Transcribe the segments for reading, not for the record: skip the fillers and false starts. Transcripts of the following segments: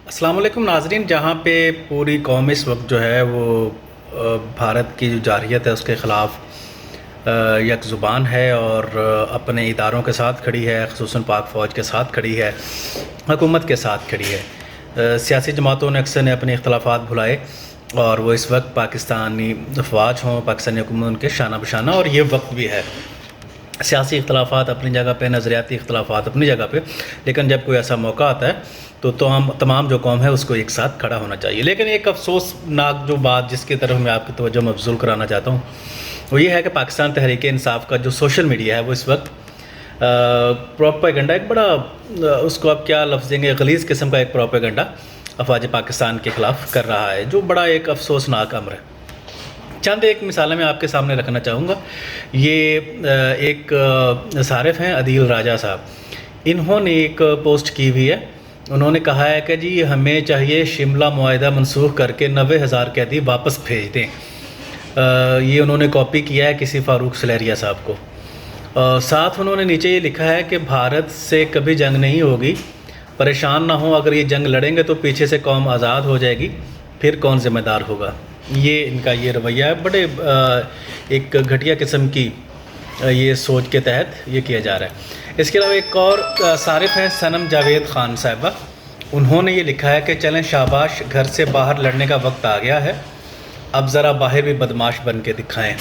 السلام علیکم ناظرین، جہاں پہ پوری قوم اس وقت جو ہے وہ بھارت کی جو جارحیت ہے اس کے خلاف یک زبان ہے اور اپنے اداروں کے ساتھ کھڑی ہے، خصوصاً پاک فوج کے ساتھ کھڑی ہے، حکومت کے ساتھ کھڑی ہے۔ سیاسی جماعتوں نے اکثر اپنے اختلافات بھلائے اور وہ اس وقت پاکستانی افواج ہوں، پاکستانی حکومت ان کے شانہ بشانہ، اور یہ وقت بھی ہے۔ سیاسی اختلافات اپنی جگہ پہ، نظریاتی اختلافات اپنی جگہ پہ، لیکن جب کوئی ایسا موقع آتا ہے تو ہم تمام جو قوم ہے اس کو ایک ساتھ کھڑا ہونا چاہیے۔ لیکن ایک افسوسناک جو بات جس کی طرف میں آپ کی توجہ مبذول کرانا چاہتا ہوں وہ یہ ہے کہ پاکستان تحریک انصاف کا جو سوشل میڈیا ہے وہ اس وقت پروپیگنڈا، ایک بڑا اس کو آپ کیا لفظ دیں گے، غلیظ قسم کا ایک پروپیگنڈا افواج پاکستان کے خلاف کر رہا ہے، جو بڑا ایک افسوسناک امر ہے۔ چند ایک مثالیں میں آپ کے سامنے رکھنا چاہوں گا۔ یہ ایک صارف ہیں عدیل راجہ صاحب، انہوں نے ایک پوسٹ کی ہوئی ہے۔ انہوں نے کہا ہے کہ جی ہمیں چاہیے شملہ معاہدہ منسوخ کر کے 90,000 قیدی واپس بھیج دیں۔ یہ انہوں نے کاپی کیا ہے کسی فاروق سلیریہ صاحب کو۔ ساتھ انہوں نے نیچے یہ لکھا ہے کہ بھارت سے کبھی جنگ نہیں ہوگی، پریشان نہ ہوں، اگر یہ جنگ لڑیں گے تو پیچھے سے قوم آزاد ہو جائے گی، پھر کون ذمہ دار ہوگا۔ یہ ان کا یہ رویہ ہے، بڑے ایک گھٹیا قسم کی یہ سوچ کے تحت یہ کیا جا رہا ہے۔ اس کے علاوہ ایک اور صارف ہیں صنم جاوید خان صاحبہ، انہوں نے یہ لکھا ہے کہ چلیں شاباش، گھر سے باہر لڑنے کا وقت آ گیا ہے، اب ذرا باہر بھی بدماش بن کے دکھائیں۔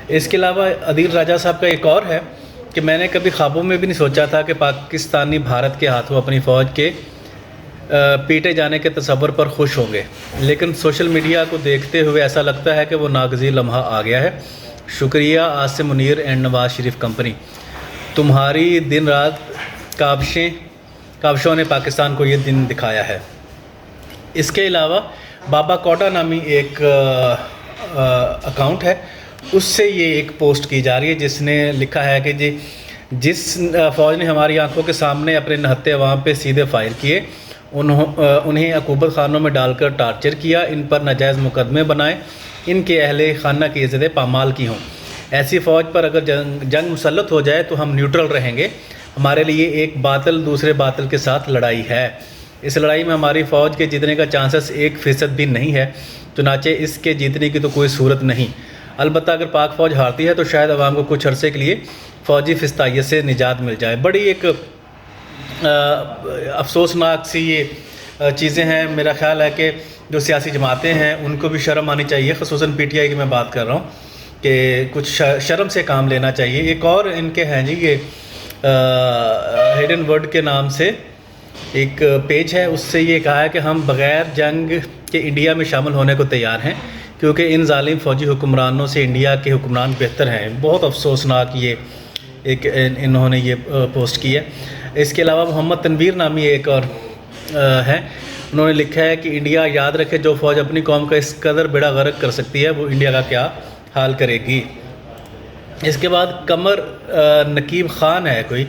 اس کے علاوہ عدیل راجہ صاحب کا ایک اور ہے کہ میں نے کبھی خوابوں میں بھی نہیں سوچا تھا کہ پاکستانی بھارت کے ہاتھوں اپنی فوج کے پیٹے جانے کے تصور پر خوش ہوں گے، لیکن سوشل میڈیا کو دیکھتے ہوئے ایسا لگتا ہے کہ وہ ناگزیر لمحہ آ گیا ہے۔ شکریہ عاصم منیر اینڈ نواز شریف کمپنی، تمہاری دن رات کاوشوں نے پاکستان کو یہ دن دکھایا ہے۔ اس کے علاوہ بابا کوٹا نامی ایک اکاؤنٹ ہے، اس سے یہ ایک پوسٹ کی جا رہی ہے جس نے لکھا ہے کہ جی جس فوج نے ہماری آنکھوں کے سامنے اپنے نہتے عوام پہ سیدھے فائر کیے، انہیں عقوبت خانوں میں ڈال کر ٹارچر کیا، ان پر ناجائز مقدمے بنائے، ان کے اہل خانہ کی عزتیں پامال کی ہوں۔ ایسی فوج پر اگر جنگ مسلط ہو جائے تو ہم نیوٹرل رہیں گے، ہمارے لیے ایک باطل دوسرے باطل کے ساتھ لڑائی ہے، اس لڑائی میں ہماری فوج کے جیتنے کا چانسز 1% بھی نہیں ہے، چنانچہ اس کے جیتنے کی تو کوئی صورت نہیں۔ البتہ اگر پاک فوج ہارتی ہے تو شاید عوام کو کچھ عرصے کے لیے فوجی فستائیت سے نجات مل جائے۔ بڑی ایک افسوسناک سی یہ چیزیں ہیں۔ میرا خیال ہے کہ جو سیاسی جماعتیں ہیں ان کو بھی شرم آنی چاہیے، خصوصاً پی ٹی آئی کی میں بات کر رہا ہوں کہ کچھ شرم سے کام لینا چاہیے۔ ایک اور ان کے ہیں جی یہ ہڈن ورڈ کے نام سے ایک پیج ہے، اس سے یہ کہا ہے کہ ہم بغیر جنگ کے انڈیا میں شامل ہونے کو تیار ہیں کیونکہ ان ظالم فوجی حکمرانوں سے انڈیا کے حکمران بہتر ہیں۔ بہت افسوسناک یہ ایک انہوں نے یہ پوسٹ کی ہے۔ اس کے علاوہ محمد تنویر نامی ایک اور ہے، انہوں نے لکھا ہے کہ انڈیا یاد رکھے جو فوج اپنی قوم کا اس قدر بیڑا غرق کر سکتی ہے وہ انڈیا کا کیا حال کرے گی۔ اس کے بعد قمر نقیب خان ہے کوئی،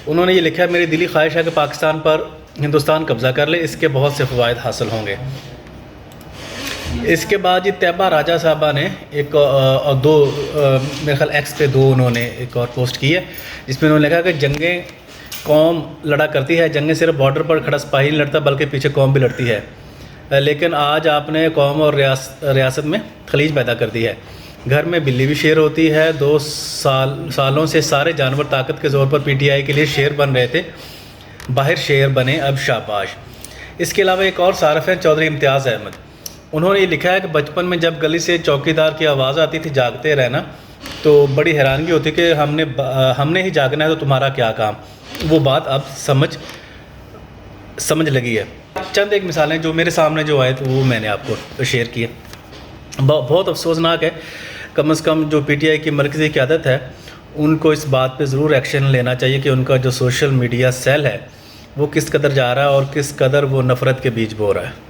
انہوں نے یہ لکھا ہے میری دلی خواہش ہے کہ پاکستان پر ہندوستان قبضہ کر لے، اس کے بہت سے فوائد حاصل ہوں گے۔ اس کے بعد یہ طیبہ راجہ صاحبہ نے ایک اور دو میرے خیال ایکس پہ دو انہوں نے ایک اور پوسٹ کی ہے جس میں انہوں نے لکھا کہ جنگیں قوم لڑا کرتی ہے، جنگیں صرف بارڈر پر کھڑا سپاہی نہیں لڑتا بلکہ پیچھے قوم بھی لڑتی ہے، لیکن آج آپ نے قوم اور ریاست میں خلیج پیدا کر دی ہے۔ گھر میں بلی بھی شیر ہوتی ہے، 2 سالوں سے سارے جانور طاقت کے زور پر پی ٹی آئی کے لیے شیر بن رہے تھے، باہر شیر بنے اب شاباش۔ اس کے علاوہ ایک اور صارف ہیں چودھری امتیاز احمد، انہوں نے یہ لکھا ہے کہ بچپن میں جب گلی سے چوکی دار کی آواز آتی تھی جاگتے رہنا تو بڑی حیرانگی ہوتی کہ ہم نے ہی جاگنا ہے تو تمہارا کیا کام، وہ بات اب سمجھ لگی ہے۔ چند ایک مثالیں جو میرے سامنے جو آئے تو وہ میں نے آپ کو شیئر کی ہے۔ بہت افسوسناک ہے، کم از کم جو پی ٹی آئی کی مرکزی قیادت ہے ان کو اس بات پہ ضرور ایکشن لینا چاہیے کہ ان کا جو سوشل میڈیا سیل ہے وہ کس قدر جا رہا ہے اور کس قدر وہ نفرت کے بیج بو رہا ہے۔